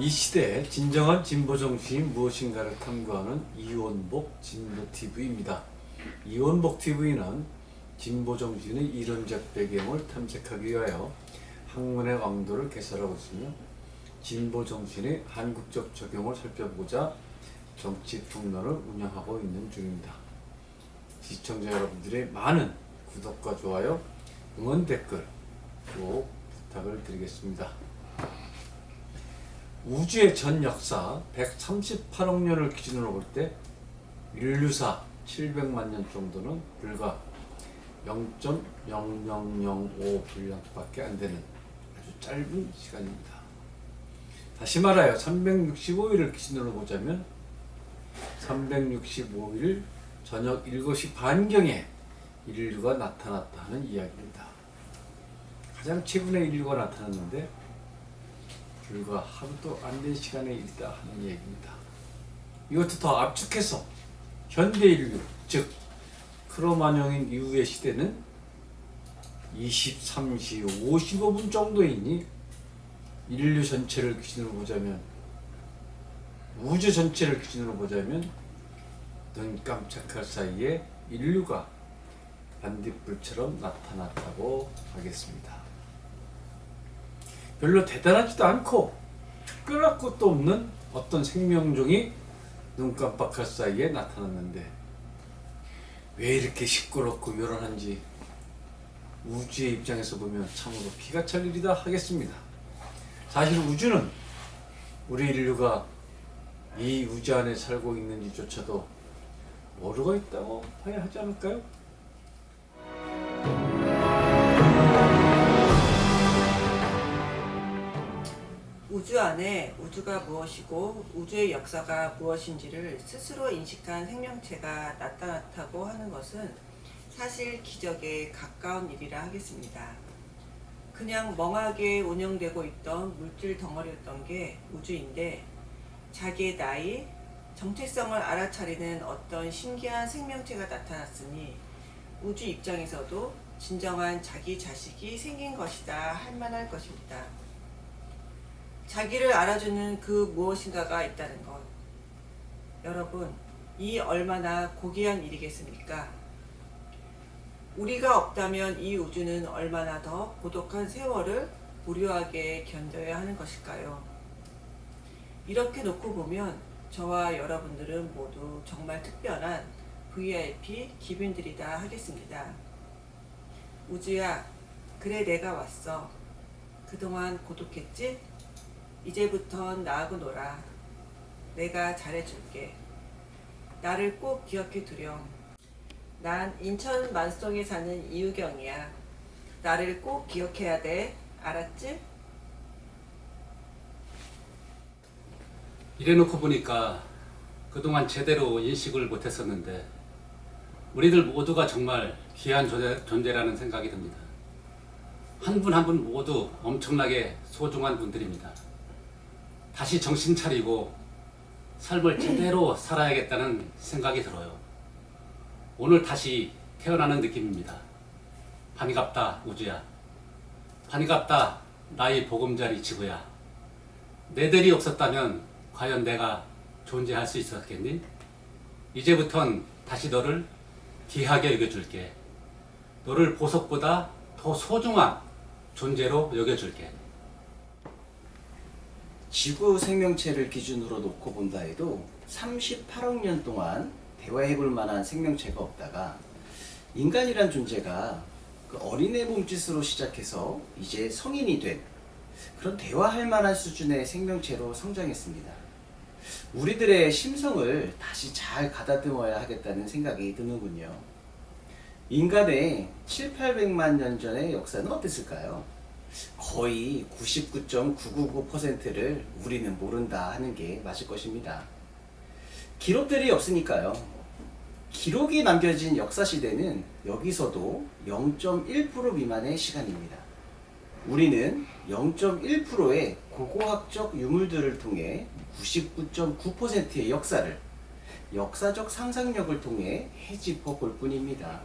이 시대의 진정한 진보 정신이 무엇인가를 탐구하는 이원복 진보TV입니다. 이원복 TV는 진보 정신의 이론적 배경을 탐색하기 위하여 학문의 왕도를 개설하고 있으며 진보 정신의 한국적 적용을 살펴보고자 정치 풍론을 운영하고 있는 중입니다. 시청자 여러분들의 많은 구독과 좋아요, 응원 댓글 꼭 부탁을 드리겠습니다. 우주의 전 역사 138억 년을 기준으로 볼 때 인류사 700만 년 정도는 불과 0.0005분량밖에 안 되는 아주 짧은 시간입니다. 다시 말하여 365일을 기준으로 보자면 365일 저녁 7시 반경에 인류가 나타났다 하는 이야기입니다. 가장 최근에 인류가 나타났는데 불과 하루도 안 된 시간에 있다 하는 얘기입니다. 이것도 더 압축해서 현대 인류, 즉 크로마뇽인 이후의 시대는 23시 55분 정도이니 인류 전체를 기준으로 보자면, 우주 전체를 기준으로 보자면 눈 깜짝할 사이에 인류가 반딧불처럼 나타났다고 하겠습니다. 별로 대단하지도 않고 특별할 것도 없는 어떤 생명종이 눈 깜빡할 사이에 나타났는데 왜 이렇게 시끄럽고 요란한지 우주의 입장에서 보면 참으로 피가 찰 일이다 하겠습니다. 사실 우주는 우리 인류가 이 우주 안에 살고 있는지조차도 모르고 있다고 봐야 하지 않을까요? 우주 안에 우주가 무엇이고 우주의 역사가 무엇인지를 스스로 인식한 생명체가 나타났다고 하는 것은 사실 기적에 가까운 일이라 하겠습니다. 그냥 멍하게 운영되고 있던 물질 덩어리였던 게 우주인데 자기의 나이, 정체성을 알아차리는 어떤 신기한 생명체가 나타났으니 우주 입장에서도 진정한 자기 자식이 생긴 것이다 할 만할 것입니다. 자기를 알아주는 그 무엇인가가 있다는 것. 여러분, 이 얼마나 고귀한 일이겠습니까? 우리가 없다면 이 우주는 얼마나 더 고독한 세월을 무료하게 견뎌야 하는 것일까요? 이렇게 놓고 보면 저와 여러분들은 모두 정말 특별한 VIP 기빈들이다 하겠습니다. 우주야, 그래 내가 왔어. 그동안 고독했지? 이제부턴 나하고 놀아. 내가 잘해줄게. 나를 꼭 기억해 두렴. 난 인천 만성에 사는 이유경이야. 나를 꼭 기억해야 돼. 알았지? 이래놓고 보니까 그동안 제대로 인식을 못했었는데 우리들 모두가 정말 귀한 존재라는 생각이 듭니다. 한 분 한 분 모두 엄청나게 소중한 분들입니다. 다시 정신 차리고 삶을 제대로 살아야겠다는 생각이 들어요. 오늘 다시 태어나는 느낌입니다. 반갑다 우주야. 반갑다 나의 보금자리 지구야. 내들이 없었다면 과연 내가 존재할 수 있었겠니? 이제부턴 다시 너를 귀하게 여겨줄게. 너를 보석보다 더 소중한 존재로 여겨줄게. 지구 생명체를 기준으로 놓고 본다 해도 38억 년 동안 대화해볼 만한 생명체가 없다가 인간이란 존재가 그 어린애 몸짓으로 시작해서 이제 성인이 된 그런 대화할 만한 수준의 생명체로 성장했습니다. 우리들의 심성을 다시 잘 가다듬어야 하겠다는 생각이 드는군요. 인간의 7,800만 년 전의 역사는 어땠을까요? 거의 99.999%를 우리는 모른다 하는 게 맞을 것입니다. 기록들이 없으니까요. 기록이 남겨진 역사시대는 여기서도 0.1% 미만의 시간입니다. 우리는 0.1%의 고고학적 유물들을 통해 99.9%의 역사를 역사적 상상력을 통해 헤집어 볼 뿐입니다.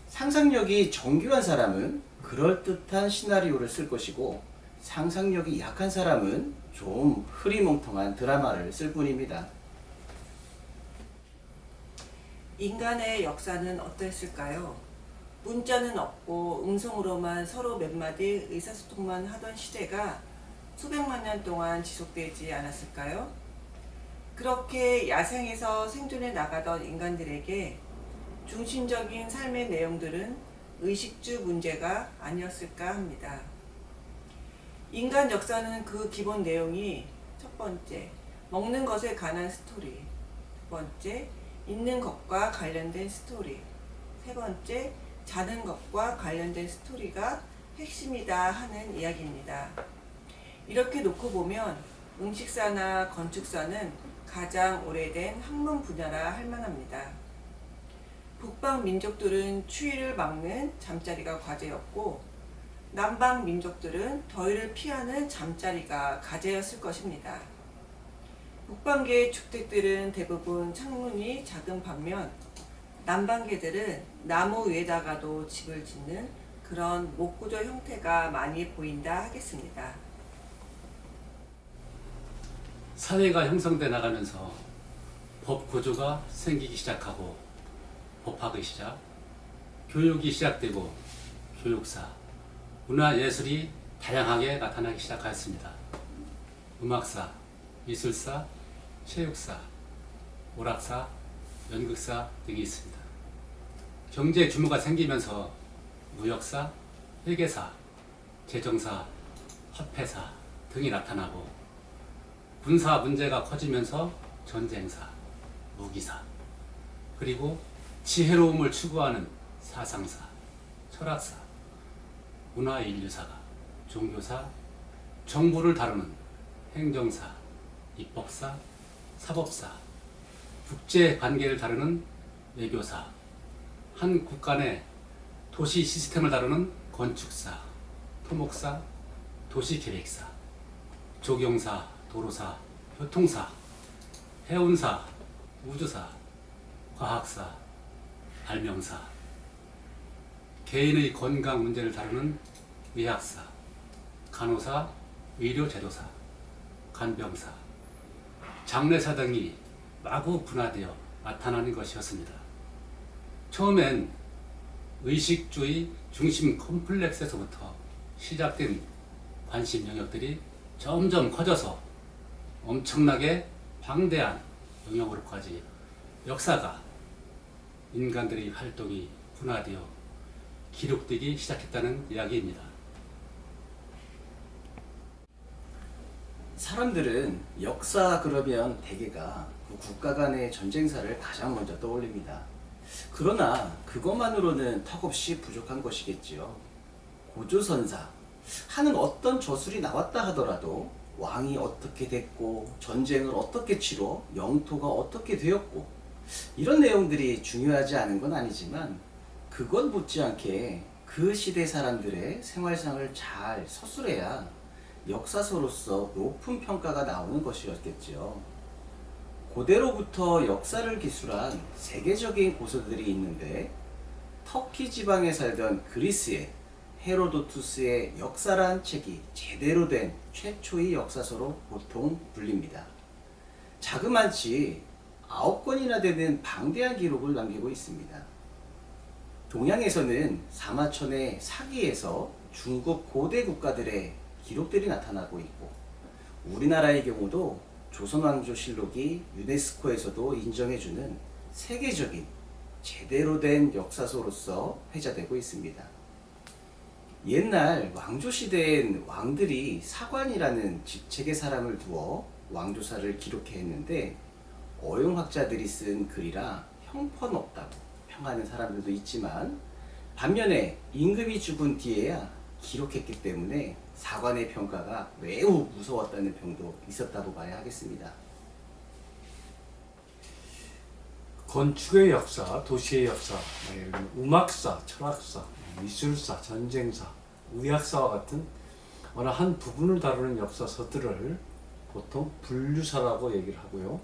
상상력이 정교한 사람은 그럴듯한 시나리오를 쓸 것이고 상상력이 약한 사람은 좀 흐리멍텅한 드라마를 쓸 뿐입니다. 인간의 역사는 어땠을까요? 문자는 없고 음성으로만 서로 몇 마디 의사소통만 하던 시대가 수백만 년 동안 지속되지 않았을까요? 그렇게 야생에서 생존해 나가던 인간들에게 중심적인 삶의 내용들은 의식주 문제가 아니었을까 합니다. 인간 역사는 그 기본 내용이 첫 번째, 먹는 것에 관한 스토리, 두 번째, 있는 것과 관련된 스토리, 세 번째, 자는 것과 관련된 스토리가 핵심이다 하는 이야기입니다. 이렇게 놓고 보면 음식사나 건축사는 가장 오래된 학문 분야라 할 만합니다. 북방 민족들은 추위를 막는 잠자리가 과제였고 남방 민족들은 더위를 피하는 잠자리가 가제였을 것입니다. 북방계의 주택들은 대부분 창문이 작은 반면 남방계들은 나무 위에다가도 집을 짓는 그런 목구조 형태가 많이 보인다 하겠습니다. 사회가 형성돼 나가면서 법 구조가 생기기 시작하고 법학의 시작, 교육이 시작되고 교육사, 문화예술이 다양하게 나타나기 시작하였습니다. 음악사, 미술사, 체육사, 오락사, 연극사 등이 있습니다. 경제 규모가 생기면서 무역사, 회계사, 재정사, 화폐사 등이 나타나고 군사 문제가 커지면서 전쟁사, 무기사, 그리고 지혜로움을 추구하는 사상사, 철학사, 문화인류사가, 종교사, 정부를 다루는 행정사, 입법사, 사법사, 국제관계를 다루는 외교사, 한 국가 내 도시 시스템을 다루는 건축사, 토목사, 도시계획사, 조경사, 도로사, 교통사, 해운사, 우주사, 과학사, 발명사, 개인의 건강 문제를 다루는 의학사, 간호사, 의료제도사, 간병사, 장례사 등이 마구 분화되어 나타나는 것이었습니다. 처음엔 의식주의 중심 컴플렉스에서부터 시작된 관심 영역들이 점점 커져서 엄청나게 방대한 영역으로까지 역사가 인간들의 활동이 분화되어 기록되기 시작했다는 이야기입니다. 사람들은 역사 그러면 대개가 그 국가 간의 전쟁사를 가장 먼저 떠올립니다. 그러나 그것만으로는 턱없이 부족한 것이겠지요. 고조선사 하는 어떤 저술이 나왔다 하더라도 왕이 어떻게 됐고 전쟁을 어떻게 치러 영토가 어떻게 되었고 이런 내용들이 중요하지 않은 건 아니지만 그것 못지않게 그 시대 사람들의 생활상을 잘 서술해야 역사서로서 높은 평가가 나오는 것이었겠지요. 고대로부터 역사를 기술한 세계적인 고서들이 있는데 터키 지방에 살던 그리스의 헤로도투스의 역사란 책이 제대로 된 최초의 역사서로 보통 불립니다. 자그마치 9권이나 되는 방대한 기록을 남기고 있습니다. 동양에서는 사마천의 사기에서 중국 고대 국가들의 기록들이 나타나고 있고 우리나라의 경우도 조선왕조실록이 유네스코에서도 인정해주는 세계적인 제대로 된 역사서로서 회자되고 있습니다. 옛날 왕조시대엔 왕들이 사관이라는 직책의 사람을 두어 왕조사를 기록해 했는데 어용학자들이 쓴 글이라 형편없다고 평하는 사람들도 있지만 반면에 임금이 죽은 뒤에야 기록했기 때문에 사관의 평가가 매우 무서웠다는 평도 있었다고 봐야 하겠습니다. 건축의 역사, 도시의 역사, 음악사, 철학사, 미술사, 전쟁사, 의학사와 같은 어느 한 부분을 다루는 역사서들을 보통 분류사라고 얘기를 하고요.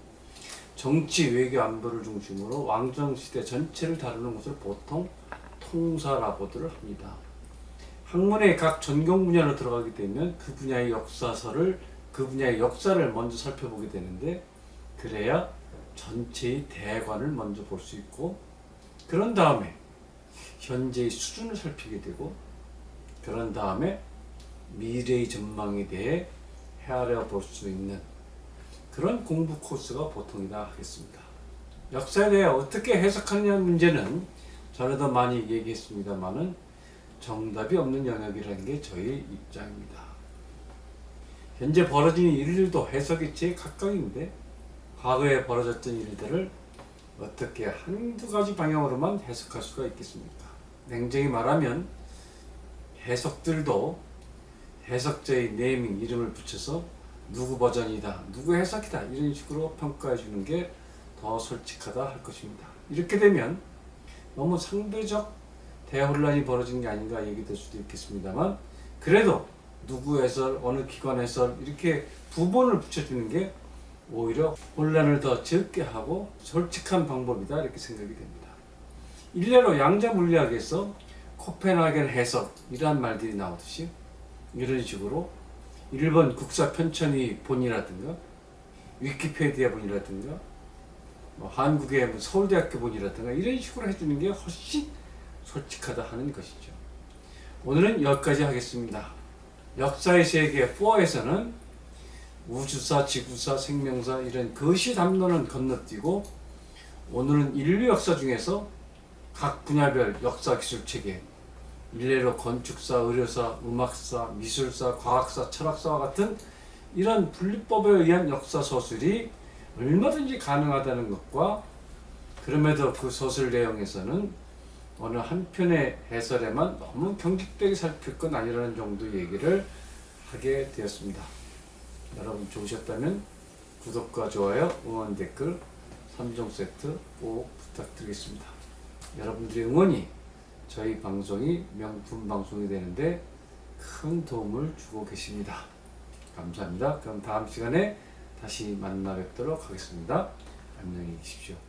정치, 외교, 안보를 중심으로 왕정시대 전체를 다루는 것을 보통 통사라고들 합니다. 학문의 각 전공 분야로 들어가게 되면 그 분야의 역사를 먼저 살펴보게 되는데, 그래야 전체의 대관을 먼저 볼 수 있고, 그런 다음에 현재의 수준을 살피게 되고, 그런 다음에 미래의 전망에 대해 헤아려 볼 수 있는 그런 공부 코스가 보통이다 하겠습니다. 역사에 대해 어떻게 해석하느냐 문제는 전에도 많이 얘기했습니다만은 정답이 없는 영역이라는 게 저희 입장입니다. 현재 벌어지는 일들도 해석이 제각각인데, 과거에 벌어졌던 일들을 어떻게 한두 가지 방향으로만 해석할 수가 있겠습니까? 냉정히 말하면 해석들도 해석자의 네이밍, 이름을 붙여서 누구 버전이다, 누구 해석이다 이런 식으로 평가해 주는 게 더 솔직하다 할 것입니다. 이렇게 되면 너무 상대적 대혼란이 벌어진 게 아닌가 얘기될 수도 있겠습니다만, 그래도 누구 해설, 어느 기관 해설 이렇게 부본을 붙여주는 게 오히려 혼란을 더 적게 하고 솔직한 방법이다 이렇게 생각이 됩니다. 일례로 양자 물리학에서 코펜하겐 해석 이러한 말들이 나오듯이 이런 식으로 일본 국사 편찬의 본이라든가 위키페디아 본이라든가 한국의 서울대학교 본이라든가 이런 식으로 해주는 게 훨씬 솔직하다 하는 것이죠. 오늘은 여기까지 하겠습니다. 역사의 세계 4에서는 우주사, 지구사, 생명사 이런 거시 담론은 건너뛰고, 오늘은 인류 역사 중에서 각 분야별 역사 기술 체계, 일례로 건축사, 의료사, 음악사, 미술사, 과학사, 철학사와 같은 이런 분리법에 의한 역사 서술이 얼마든지 가능하다는 것과, 그럼에도 그 서술 내용에서는 어느 한 편의 해설에만 너무 경직되게 살필 건 아니라는 정도 얘기를 하게 되었습니다. 여러분 좋으셨다면 구독과 좋아요, 응원 댓글 3종 세트 꼭 부탁드리겠습니다. 여러분들의 응원이 저희 방송이 명품 방송이 되는데 큰 도움을 주고 계십니다. 감사합니다. 그럼 다음 시간에 다시 만나 뵙도록 하겠습니다. 안녕히 계십시오.